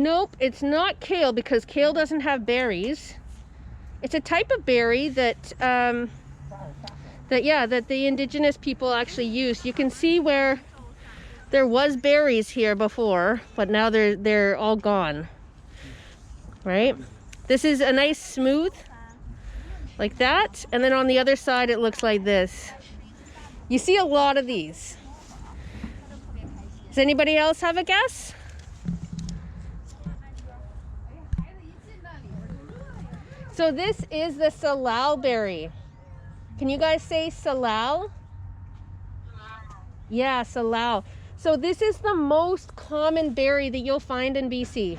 Nope, it's not kale because kale doesn't have berries. It's a type of berry that that the indigenous people actually used. You can see where there was berries here before, but now they're all gone. Right? This is a nice smooth like that, and then on the other side it looks like this. You see a lot of these. Does anybody else have a guess? So this is the salal berry. Can you guys say salal? Yeah, salal. So this is the most common berry that you'll find in BC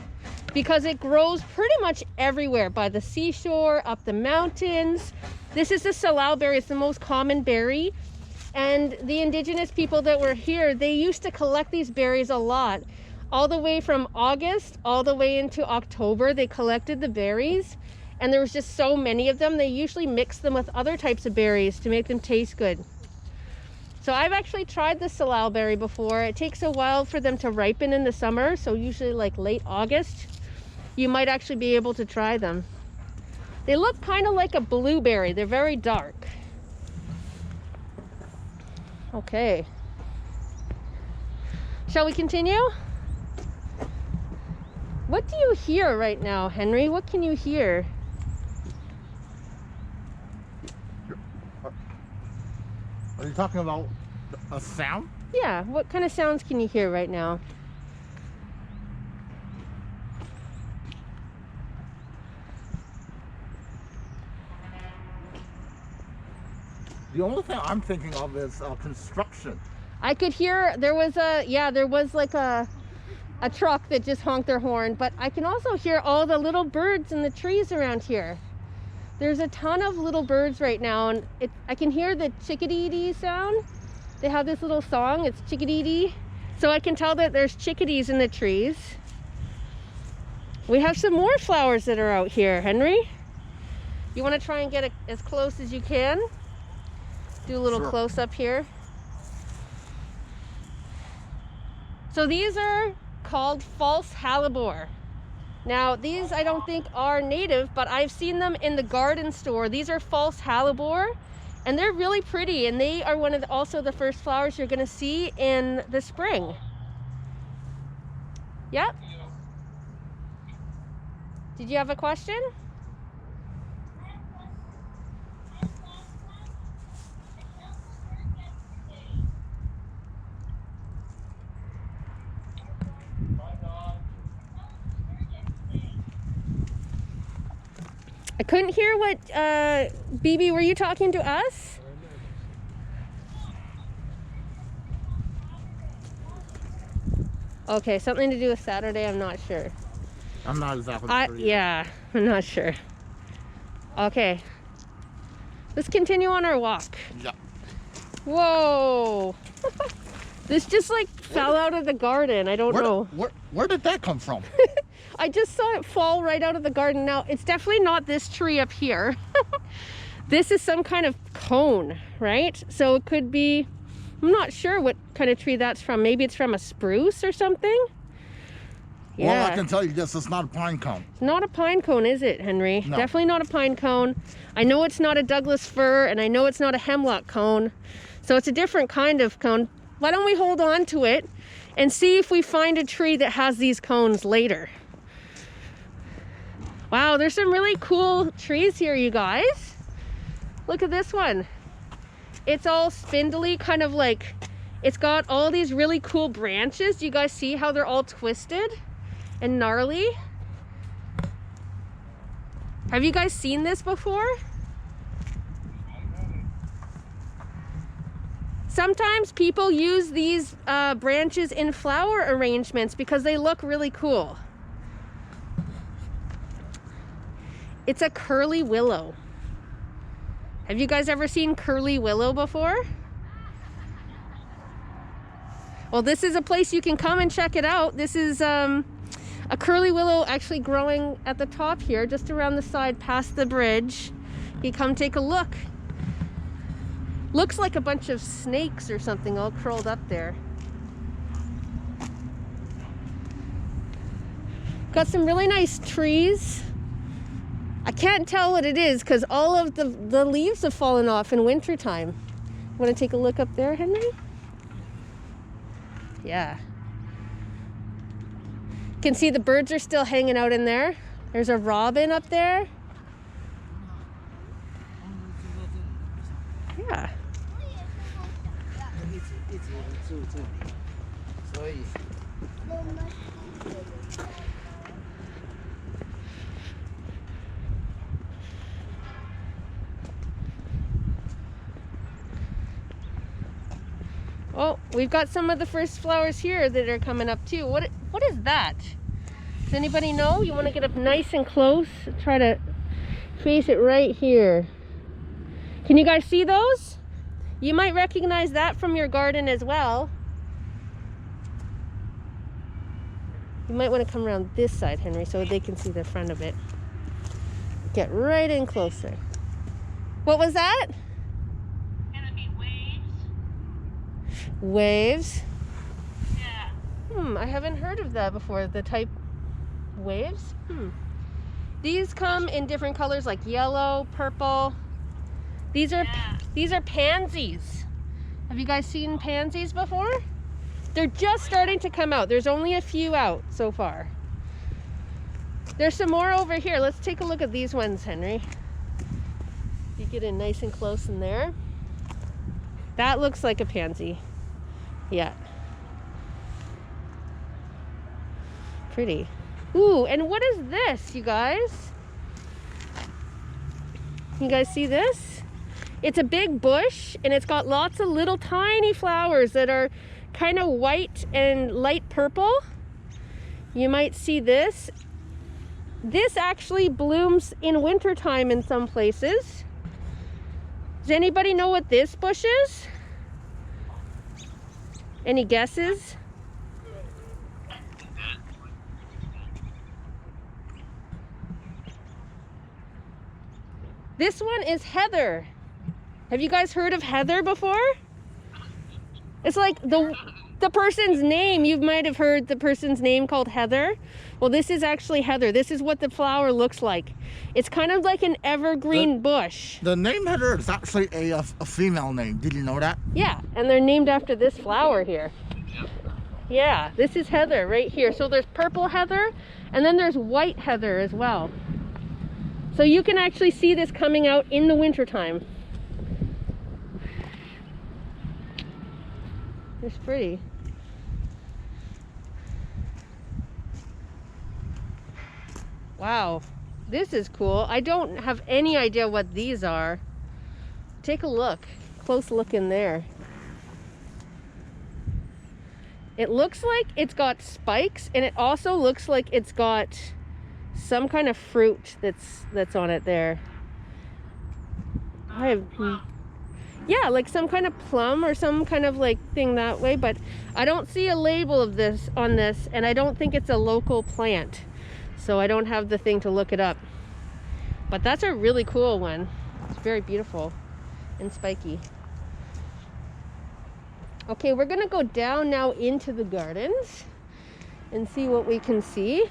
because it grows pretty much everywhere, by the seashore, up the mountains. This is the salal berry. It's the most common berry. And the indigenous people that were here, they used to collect these berries a lot. All the way from August, all the way into October, they collected the berries. And there was just so many of them. They usually mix them with other types of berries to make them taste good. So I've actually tried the salal berry before. It takes a while for them to ripen in the summer. So usually like late August, you might actually be able to try them. They look kind of like a blueberry. They're very dark. Okay. Shall we continue? What do you hear right now, Henry? What can you hear? Are you talking about a sound? Yeah, what kind of sounds can you hear right now? The only thing I'm thinking of is construction. I could hear there was like a truck that just honked their horn, but I can also hear all the little birds in the trees around here. There's a ton of little birds right now, and I can hear the chickadee sound. They have this little song, it's chickadee. So I can tell that there's chickadees in the trees. We have some more flowers that are out here, Henry. You want to try and get as close as you can? Do a little close up here. So these are called false hellebore. Now these I don't think are native, but I've seen them in the garden store. These are false hellebore, and they're really pretty, and they are one of also the first flowers you're going to see in the spring. Yep. Did you have a question? I couldn't hear what, BB, were you talking to us? Okay, something to do with Saturday, I'm not sure. I'm not exactly sure. Yeah, I'm not sure. Okay, let's continue on our walk. Yeah. Whoa! This just like fell out of the garden, I don't know. Where did that come from? I just saw it fall right out of the garden. Now, it's definitely not this tree up here. This is some kind of cone, right? So it could be, I'm not sure what kind of tree that's from. Maybe it's from a spruce or something. Yeah. Well, I can tell you this, it's not a pine cone. It's not a pine cone, is it, Henry? No. Definitely not a pine cone. I know it's not a Douglas fir, and I know it's not a hemlock cone. So it's a different kind of cone. Why don't we hold on to it and see if we find a tree that has these cones later. Wow, there's some really cool trees here, you guys. Look at this one. It's all spindly, kind of like, it's got all these really cool branches. Do you guys see how they're all twisted and gnarly? Have you guys seen this before? Sometimes people use these branches in flower arrangements because they look really cool. It's a curly willow. Have you guys ever seen curly willow before? Well, this is a place you can come and check it out. This is a curly willow actually growing at the top here, just around the side past the bridge. You come take a look. Looks like a bunch of snakes or something all curled up there. Got some really nice trees. I can't tell what it is because all of the leaves have fallen off in wintertime. Want to take a look up there, Henry? Yeah. You can see the birds are still hanging out in there. There's a robin up there. Yeah. Oh, we've got some of the first flowers here that are coming up too. What is that? Does anybody know? You want to get up nice and close? Try to face it right here. Can you guys see those? You might recognize that from your garden as well. You might want to come around this side, Henry, so they can see the front of it. Get right in closer. What was that? Gonna be waves. Waves? Yeah. I haven't heard of that before. The type waves? These come in different colors like yellow, purple. These are pansies. Have you guys seen pansies before? They're just starting to come out. There's only a few out so far. There's some more over here. Let's take a look at these ones, Henry. You get in nice and close in there. That looks like a pansy. Yeah. Pretty. Ooh, and what is this, you guys? You guys see this? It's a big bush and it's got lots of little tiny flowers that are kind of white and light purple. You might see this. This actually blooms in wintertime in some places. Does anybody know what this bush is? Any guesses? This one is heather. Have you guys heard of heather before? It's like the person's name. You might have heard the person's name called Heather. Well, this is actually heather. This is what the flower looks like. It's kind of like an evergreen bush. The name heather is actually a female name. Did you know that? Yeah, and they're named after this flower here. Yeah, this is heather right here. So there's purple heather, and then there's white heather as well. So you can actually see this coming out in the wintertime. It's pretty. Wow, this is cool. I don't have any idea what these are. Take a look, close look in there. It looks like it's got spikes, and it also looks like it's got some kind of fruit that's on it there. Yeah, like some kind of plum or some kind of like thing that way, but I don't see a label of this on this, and I don't think it's a local plant, so I don't have the thing to look it up. But that's a really cool one. It's very beautiful and spiky. Okay, we're gonna go down now into the gardens and see what we can see.